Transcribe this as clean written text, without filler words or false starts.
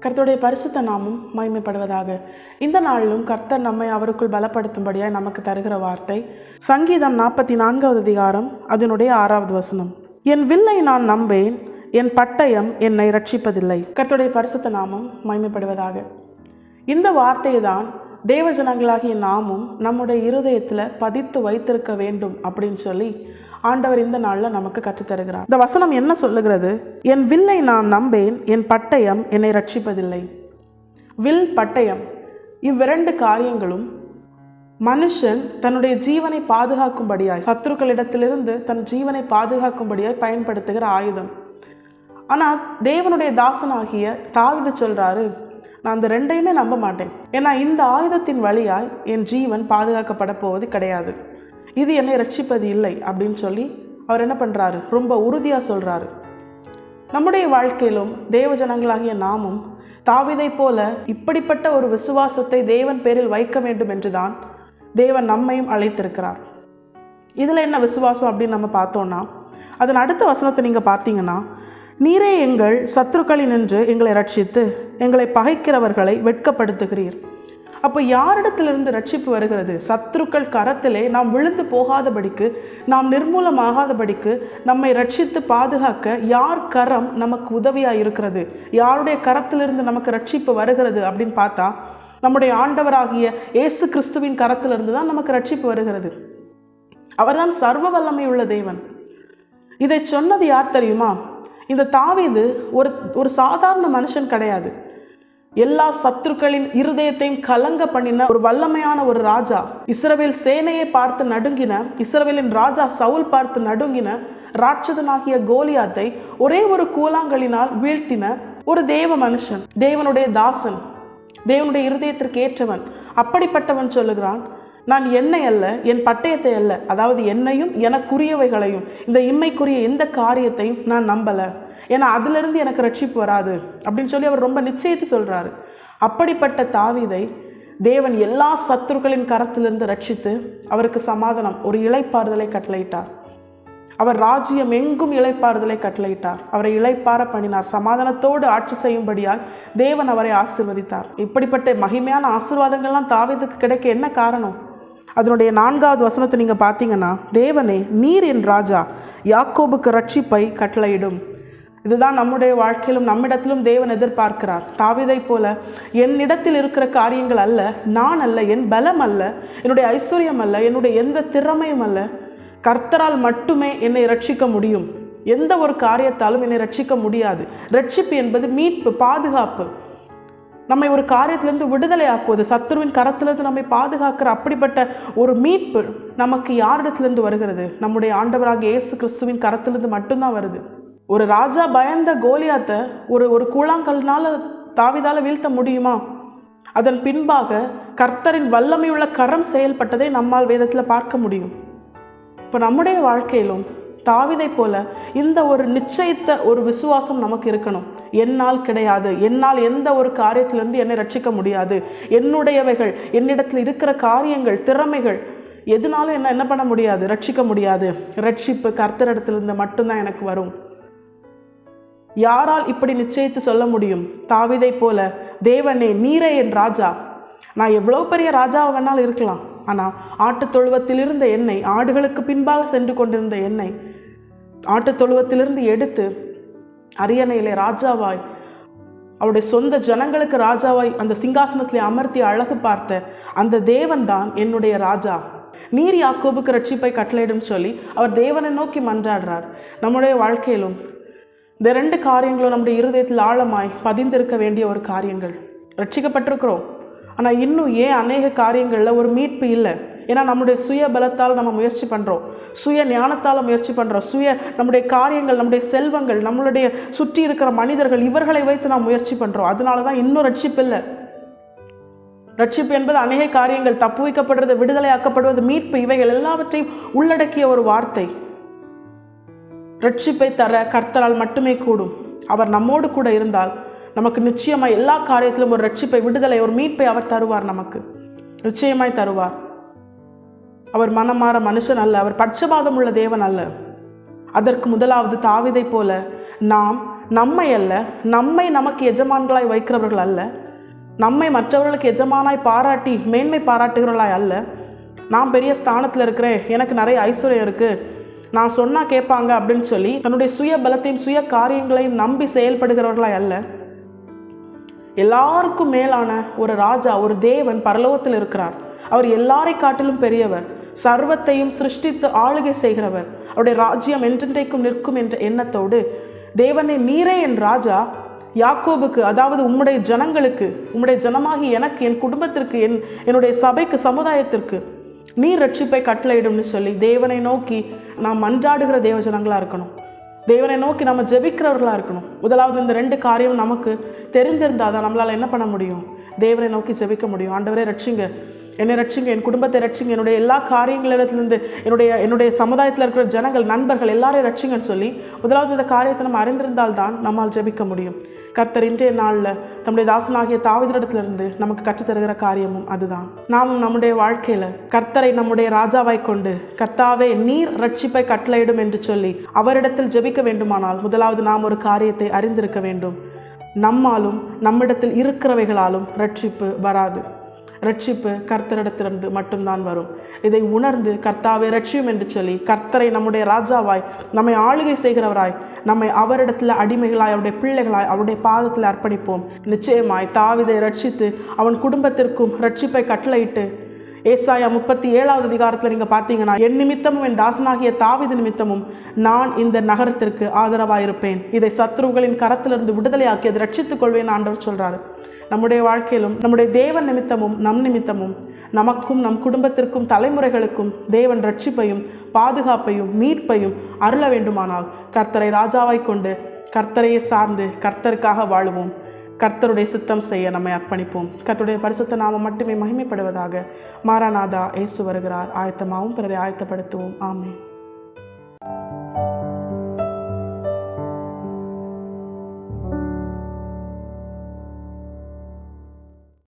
கர்த்தருடைய பரிசுத்த நாமம் மகிமைப்படுவதாக. இந்த நாளிலும் கர்த்தர் நம்மை அவருக்குள் பலப்படுத்தும்படியாய் நமக்கு தருகிற வார்த்தை சங்கீதம் 44வது அதிகாரம் அதனுடைய 6வது வசனம். என் வில்லை நான் நம்பேன், என் பட்டயம் என்னை ரட்சிப்பதில்லை. கர்த்தருடைய பரிசுத்த நாமம் மகிமைப்படுவதாக. இந்த வார்த்தையை தான் தேவஜனங்களாகிய நாமும் நம்முடைய இருதயத்தில் பதித்து வைத்திருக்க வேண்டும் அப்படின்னு சொல்லி ஆண்டவர் இந்த நாளில் நமக்கு கற்றுத்தருகிறார். இந்த வசனம் என்ன சொல்லுகிறது? என் வில்லை நான் நம்பேன், என் பட்டயம் என்னை ரட்சிப்பதில்லை. வில், பட்டயம் இவ்விரண்டு காரியங்களும் மனுஷன் தன்னுடைய ஜீவனை பாதுகாக்கும்படியாய், சத்துருக்களிடத்திலிருந்து தன் ஜீவனை பாதுகாக்கும்படியாய் பயன்படுத்துகிற ஆயுதம். ஆனால் தேவனுடைய தாசனாகிய தாவீது சொல்றாரு, நான் அந்த ரெண்டையுமே நம்ப மாட்டேன். ஏன்னா இந்த ஆயுதத்தின் வழியாய் என் ஜீவன் பாதுகாக்கப்பட போவது கிடையாது, இது என்னை ரட்சிப்பது இல்லை அப்படின்னு சொல்லி அவர் என்ன பண்ணுறாரு? ரொம்ப உறுதியாக சொல்கிறாரு. நம்முடைய வாழ்க்கையிலும் தேவஜனங்களாகிய நாமும் தாவீதை போல இப்படிப்பட்ட ஒரு விசுவாசத்தை தேவன் பேரில் வைக்க வேண்டும் என்றுதான் தேவன் நம்மையும் அழைத்திருக்கிறார். இதில் என்ன விசுவாசம் அப்படின்னு நம்ம பார்த்தோன்னா, அதன் அடுத்த வசனத்தை நீங்கள் பார்த்தீங்கன்னா, நீரே எங்கள் சத்துருக்களினின்று எங்களை ரட்சித்து எங்களை பகைக்கிறவர்களை வெட்கப்படுத்துகிறீர். அப்போ யாரிடத்திலிருந்து ரட்சிப்பு வருகிறது? சத்துருக்கள் கரத்திலே நாம் விழுந்து போகாதபடிக்கு, நாம் நிர்மூலமாகாதபடிக்கு நம்மை ரட்சித்து பாதுகாக்க யார் கரம் நமக்கு உதவியாக இருக்கிறது? யாருடைய கரத்திலிருந்து நமக்கு ரட்சிப்பு வருகிறது அப்படின்னு பார்த்தா, நம்முடைய ஆண்டவராகிய இயேசு கிறிஸ்துவின் கரத்திலிருந்து தான் நமக்கு ரட்சிப்பு வருகிறது. அவர்தான் சர்வ வல்லமை உள்ள தேவன். இதை சொன்னது யார் தெரியுமா? இந்த தாவீது ஒரு சாதாரண மனுஷன் கிடையாது. எல்லா சத்துருக்களின் இருதயத்தையும் கலங்க பண்ணின ஒரு வல்லமையான ஒரு ராஜா. இஸ்ரவேல் சேனையை பார்த்து நடுங்கின, இஸ்ரவேலின் ராஜா சவுல் பார்த்து நடுங்கின ராட்சதனாகிய கோலியாத்தை ஒரே ஒரு கூழாங்கலினால் வீழ்த்தின ஒரு தேவ மனுஷன், தேவனுடைய தாசன், தேவனுடைய இருதயத்திற்கு ஏற்றவன். அப்படிப்பட்டவன் சொல்லுகிறான், நான் என்னை அல்ல, என் பட்டயத்தை அல்ல, அதாவது என்னையும் எனக்குரியவைகளையும், இந்த இம்மைக்குரிய எந்த காரியத்தையும் நான் நம்பலை, ஏன்னா அதிலிருந்து எனக்கு ரட்சிப்பு வராது அப்படின்னு சொல்லி அவர் ரொம்ப நிச்சயித்து சொல்கிறாரு. அப்படிப்பட்ட தாவீதை தேவன் எல்லா சத்துருக்களின் கரத்திலிருந்து ரட்சித்து அவருக்கு சமாதானம், ஒரு இளைப்பாறுதலை கட்டளையிட்டார். அவர் ராஜ்யம் எங்கும் இளைப்பாறுதலை கட்டளையிட்டார். அவரை இளைப்பாற பண்ணினார். சமாதானத்தோடு ஆட்சி செய்யும்படியால் தேவன் அவரை ஆசீர்வதித்தார். இப்படிப்பட்ட மகிமையான ஆசீர்வாதங்கள்லாம் தாவீதுக்கு கிடைக்க என்ன காரணம்? அதனுடைய 4வது வசனத்தை நீங்கள் பார்த்தீங்கன்னா, தேவனே நீர் என் ராஜா, யாக்கோபுக்கு ரட்சிப்பை கட்டளையிடும். இதுதான் நம்முடைய வாழ்க்கையிலும் நம்மிடத்திலும் தேவன் எதிர்பார்க்கிறார். தாவீதை போல என்னிடத்தில் இருக்கிற காரியங்கள் அல்ல, நான் அல்ல, என் பலம் அல்ல, என்னுடைய ஐஸ்வர்யம் அல்ல, என்னுடைய எந்த திறமையும் அல்ல, கர்த்தரால் மட்டுமே என்னை ரட்சிக்க முடியும். எந்த ஒரு காரியத்தாலும் என்னை ரட்சிக்க முடியாது. ரட்சிப்பு என்பது மீட்பு, பாதுகாப்பு, நம்மை ஒரு காரியத்திலிருந்து விடுதலை ஆக்குவது, சத்துருவின் கரத்திலிருந்து நம்மை பாதுகாக்கிற அப்படிப்பட்ட ஒரு மீட்பு நமக்கு யாரிடத்திலிருந்து வருகிறது? நம்முடைய ஆண்டவராகிய இயேசு கிறிஸ்துவின் கரத்திலிருந்து மட்டும்தான் வருது. ஒரு ராஜா பயந்த கோலியாத்தை ஒரு கூழாங்கல்னால தாவீதால வீழ்த்த முடியுமா? அதன் பின்பாக கர்த்தரின் வல்லமையுள்ள கரம் செயல்பட்டதை நம்மால் வேதத்தில் பார்க்க முடியும். இப்போ நம்முடைய வாழ்க்கையிலும் தாவீதை போல இந்த ஒரு நிச்சயித்த ஒரு விசுவாசம் நமக்கு இருக்கணும். என்னால் கிடையாது, என்னால் எந்த ஒரு காரியத்திலிருந்து என்னை ரட்சிக்க முடியாது, என்னுடையவைகள், என்னிடத்தில் இருக்கிற காரியங்கள், திறமைகள் எதுனாலும் என்ன பண்ண முடியாது, ரட்சிக்க முடியாது. ரட்சிப்பு கர்த்தரிடத்திலிருந்து மட்டும்தான் எனக்கு வரும். யாரால் இப்படி நிச்சயித்து சொல்ல முடியும்? தாவீதை போல, தேவனே நீரே என் ராஜா. நான் எவ்வளோ பெரிய ராஜாவை வேணாலும் இருக்கலாம், ஆனால் ஆட்டுத் தொழுவத்தில் இருந்த என்னை, ஆடுகளுக்கு பின்பாக சென்று கொண்டிருந்த என்னை ஆட்டுத் தொழுவத்திலிருந்து எடுத்து அரியணையிலே ராஜாவாய், அவருடைய சொந்த ஜனங்களுக்கு ராஜாவாய் அந்த சிங்காசனத்திலே அமர்த்தி அழகு பார்த்த அந்த தேவன் தான் என்னுடைய ராஜா. நீர் யாக்கோபுக்கு ரட்சிப்பை கட்டளையிடும் சொல்லி அவர் தேவனை நோக்கி மன்றாடுறார். நம்முடைய வாழ்க்கையிலும் இந்த 2 காரியங்களும் நம்முடைய இருதயத்தில் ஆழமாய் பதிந்திருக்க வேண்டிய ஒரு காரியங்கள். ரட்சிக்கப்பட்டிருக்கிறோம், ஆனால் இன்னும் ஏன் அநேக காரியங்களில் ஒரு மீட்பு இல்லை? ஏன்னா நம்முடைய சுய பலத்தால் நம்ம முயற்சி பண்ணுறோம், சுய ஞானத்தால் முயற்சி பண்ணுறோம், நம்முடைய காரியங்கள், நம்முடைய செல்வங்கள், நம்மளுடைய சுற்றி இருக்கிற மனிதர்கள், இவர்களை வைத்து நாம் முயற்சி பண்ணுறோம். அதனால தான் இன்னும் ரட்சிப்பு இல்லை. ரட்சிப்பு என்பது அநேக காரியங்கள், தப்பு வைக்கப்படுறது, விடுதலை ஆக்கப்படுவது, மீட்பு, இவைகள் எல்லாவற்றையும் உள்ளடக்கிய ஒரு வார்த்தை. ரட்சிப்பை தர கர்த்தரால் மட்டுமே கூடும். அவர் நம்மோடு கூட இருந்தால் நமக்கு நிச்சயமாய் எல்லா காரியத்திலும் ஒரு ரட்சிப்பை, விடுதலை, ஒரு மீட்பை அவர் தருவார். நமக்கு நிச்சயமாய் தருவார். அவர் மனமாற மனுஷன் அல்ல, அவர் பட்சபாதம் உள்ள தேவன் அல்ல. அதற்கு முதலாவது தாவீதை போல நாம் நம்மை அல்ல, நம்மை நமக்கு எஜமான்களாய் வைக்கிறவர்கள் அல்ல, நம்மை மற்றவர்களுக்கு எஜமானாய் பாராட்டி மேன்மை பாராட்டுகிறவர்களாய் அல்ல, நான் பெரிய ஸ்தானத்தில் இருக்கிறேன், எனக்கு நிறைய ஐஸ்வர்யம் இருக்குது, நான் சொன்னால் கேட்பாங்க அப்படின்னு சொல்லி தன்னுடைய சுய பலத்தையும் சுய காரியங்களையும் நம்பி செயல்படுகிறவர்களாய் அல்ல, எல்லாருக்கும் மேலான ஒரு ராஜா, ஒரு தேவன் பரலோகத்தில் இருக்கிறார். அவர் எல்லாரை காட்டிலும் பெரியவர், சர்வத்தையும் சிருஷ்டித்து ஆளுகை செய்கிறவர். அவருடைய ராஜ்யம் என்றென்றைக்கும் நிற்கும் என்ற எண்ணத்தோடு, தேவனே நீரே என் ராஜா, யாக்கோபுக்கு, அதாவது உம்முடைய ஜனங்களுக்கு, உம்முடைய ஜனமாகி எனக்கு, என் குடும்பத்திற்கு, என்னுடைய சபைக்கு, சமுதாயத்திற்கு நீர் ரட்சிப்பை கட்டளையிடும்னு சொல்லி தேவனை நோக்கி நாம் மன்றாடுகிற தேவஜனங்களாக இருக்கணும். தேவனை நோக்கி நம்ம ஜெபிக்கிறவர்களாக இருக்கணும். முதலாவது இந்த 2 காரியம் நமக்கு தெரிந்திருந்தால் தான் நம்மளால் என்ன பண்ண முடியும்? தேவனை நோக்கி ஜெபிக்க முடியும். ஆண்டவரே ரட்சிங்க, என்னை ரட்சிங்க, என் குடும்பத்தை ரட்சிங்க, என்னுடைய எல்லா காரியங்களிலிருந்து என்னுடைய சமுதாயத்தில் இருக்கிற ஜனங்கள், நண்பர்கள் எல்லாரையும் ரட்சிங்கன்னு சொல்லி முதலாவது இந்த காரியத்தை நம்ம அறிந்திருந்தால்தான் நம்மால் ஜெபிக்க முடியும். கர்த்தர் இன்றைய நாளில் தம்முடைய தாசனாகிய தாவீதிடத்திலிருந்து நமக்கு கற்றுத்தருகிற காரியமும் அதுதான். நாமும் நம்முடைய வாழ்க்கையில் கர்த்தரை நம்முடைய ராஜாவாய் கொண்டு, கர்த்தாவே நீர் ரட்சிப்பை கட்டளையிடும் என்று சொல்லி அவரிடத்தில் ஜெபிக்க வேண்டுமானால் முதலாவது நாம் ஒரு காரியத்தை அறிந்திருக்க வேண்டும். நம்மாலும் நம்மிடத்தில் இருக்கிறவைகளாலும் ரட்சிப்பு வராது. ரட்சிப்பு கர்த்தரிடத்திலிருந்து மட்டும்தான் வரும். இதை உணர்ந்து கர்த்தாவை ரட்சியும் என்று சொல்லி கர்த்தரை நம்முடைய ராஜாவாய், நம்மை ஆளுகை செய்கிறவராய், நம்மை அவரிடத்தில் அடிமைகளாய், அவருடைய பிள்ளைகளாய் அவருடைய பாதத்தில் அர்ப்பணிப்போம். நிச்சயமாய் தாவீதை ரட்சித்து அவன் குடும்பத்திற்கும் ரட்சிப்பை கட்டளையிட்டு, ஏசாயா 37வது அதிகாரத்தில் நீங்கள் பார்த்தீங்கன்னா, என் நிமித்தமும் என் தாசனாகிய தாவீது நிமித்தமும் நான் இந்த நகரத்திற்கு ஆதரவாயிருப்பேன், இதை சத்ருகளின் கரத்திலிருந்து விடுதலையாக்கி அதை ரட்சித்துக் கொள்வேன் ஆண்டவர் சொல்கிறாரு. நம்முடைய வாழ்க்கையிலும் நம்முடைய தேவன் நிமித்தமும் நம் நிமித்தமும் நமக்கும் நம் குடும்பத்திற்கும் தலைமுறைகளுக்கும் தேவன் ரட்சிப்பையும் பாதுகாப்பையும் மீட்பையும் அருள வேண்டுமானால் கர்த்தரை ராஜாவாய் கொண்டு கர்த்தரையே சார்ந்து கர்த்தருக்காக வாழுவோம். கர்த்தருடைய சித்தம் செய்ய நம்மை அர்ப்பணிப்போம். கர்த்தருடைய பரிசுத்த நாமம் மட்டுமே மகிமைப்படுவதாக. மாராநாதா, இயேசு வருகிறார். ஆயத்தமாகவும் பிறரை ஆயத்தப்படுத்துவோம். ஆமென்.